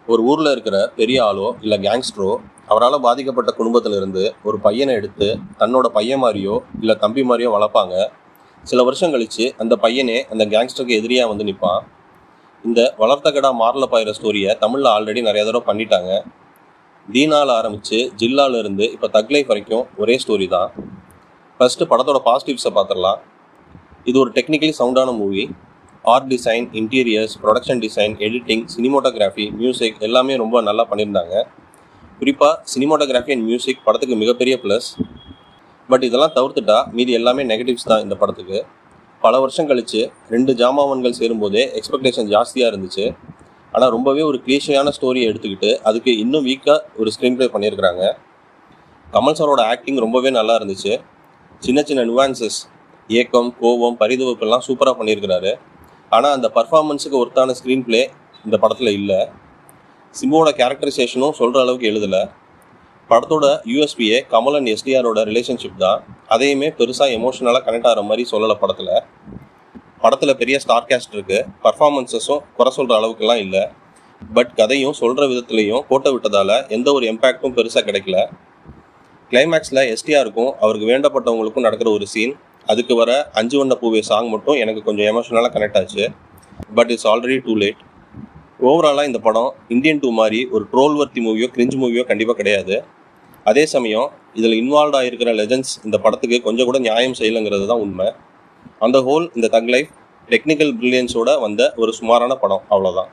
ஒரு ஊரில் இருக்கிற பெரிய ஆளோ இல்லை கேங்ஸ்டரோ அவரால் பாதிக்கப்பட்ட குடும்பத்திலிருந்து ஒரு பையனை எடுத்து தன்னோட பையன் மாதிரியோ இல்லை தம்பி மாதிரியோ வளர்ப்பாங்க. சில வருஷம் கழித்து அந்த பையனே அந்த கேங்ஸ்டருக்கு எதிரியாக வந்து நிற்பான். இந்த வளர்த்த கடா மாறல பாயிற ஸ்டோரியை தமிழில் ஆல்ரெடி நிறைய தடவை பண்ணிட்டாங்க. தீனால ஆரம்பித்து ஜில்லாலேருந்து இப்போ தக் லைஃப் வரைக்கும் ஒரே ஸ்டோரி தான். ஃபஸ்ட்டு படத்தோட பாசிட்டிவ்ஸை பார்த்துடலாம். இது ஒரு டெக்னிக்கலி சவுண்டான movie. Art design, interiors, production design, editing, cinematography, music எல்லாமே ரொம்ப நல்லா பண்ணியிருந்தாங்க. குறிப்பாக சினிமோட்டோகிராஃபி அண்ட் மியூசிக் படத்துக்கு மிகப்பெரிய ப்ளஸ். பட் இதெல்லாம் தவிர்த்துட்டா மீதி எல்லாமே நெகட்டிவ்ஸ் தான் இந்த படத்துக்கு. பல வருஷம் கழித்து 2 ஜாமான்கள் சேரும்போதே எக்ஸ்பெக்டேஷன் ஜாஸ்தியாக இருந்துச்சு. ஆனால் ரொம்பவே ஒரு கிளீஷையான ஸ்டோரியை எடுத்துக்கிட்டு அதுக்கு இன்னும் வீக்காக ஒரு ஸ்க்ரீன் ப்ளே பண்ணியிருக்கிறாங்க. கமல் சாரோட ஆக்டிங் ரொம்பவே நல்லா இருந்துச்சு. சின்ன சின்ன நுவான்சஸ், ஏக்கம், கோபம், பரிதவிப்பெல்லாம் சூப்பராக பண்ணியிருக்கிறாரு. ஆனால் அந்த பர்ஃபார்மன்ஸுக்கு ஒர்த்தான ஸ்க்ரீன் ப்ளே இந்த படத்தில் இல்லை. சிம்புவோட கேரக்டரைசேஷனும் சொல்கிற அளவுக்கு எழுதலை. படத்தோட யூஎஸ்பியே கமல் அண்ட் எஸ்டிஆரோட ரிலேஷன்ஷிப் தான். அதையுமே பெருசாக எமோஷனலாக கனெக்ட் ஆகிற மாதிரி சொல்லலை. படத்தில் பெரிய ஸ்டார் கேஸ்ட் இருக்குது. பர்ஃபார்மன்ஸஸும் குறை சொல்கிற அளவுக்குலாம் இல்லை. பட் கதையும் சொல்கிற விதத்துலேயும் கோட்டை விட்டதால் எந்த ஒரு இம்பேக்டும் பெருசாக கிடைக்கல. கிளைமேக்ஸில் எஸ்டிஆருக்கும் அவருக்கு வேண்டப்பட்டவங்களுக்கும் நடக்கிற ஒரு சீன், அதுக்கு வர 5 வண்ண பூவே சாங் மட்டும் எனக்கு கொஞ்சம் எமோஷனலாக கனெக்ட் ஆச்சு. But it's already too late. ஓவராலாக இந்த படம் இந்தியன் 2 மாதிரி ஒரு ட்ரோல் வர்த்தி மூவியோ கிரிஞ்ச் மூவியோ கண்டிப்பாக கிடையாது. அதே சமயம் இதில் இன்வால்வ் ஆகிருக்கிற லெஜண்ட்ஸ் இந்த படத்துக்கு கொஞ்சம் கூட நியாயம் செய்யலைங்கிறது தான் உண்மை. அந்த ஹோல் இந்த தக் லைஃப் டெக்னிக்கல் பிரில்லியன்ஸோட வந்த ஒரு சுமாரான படம், அவ்வளோதான்.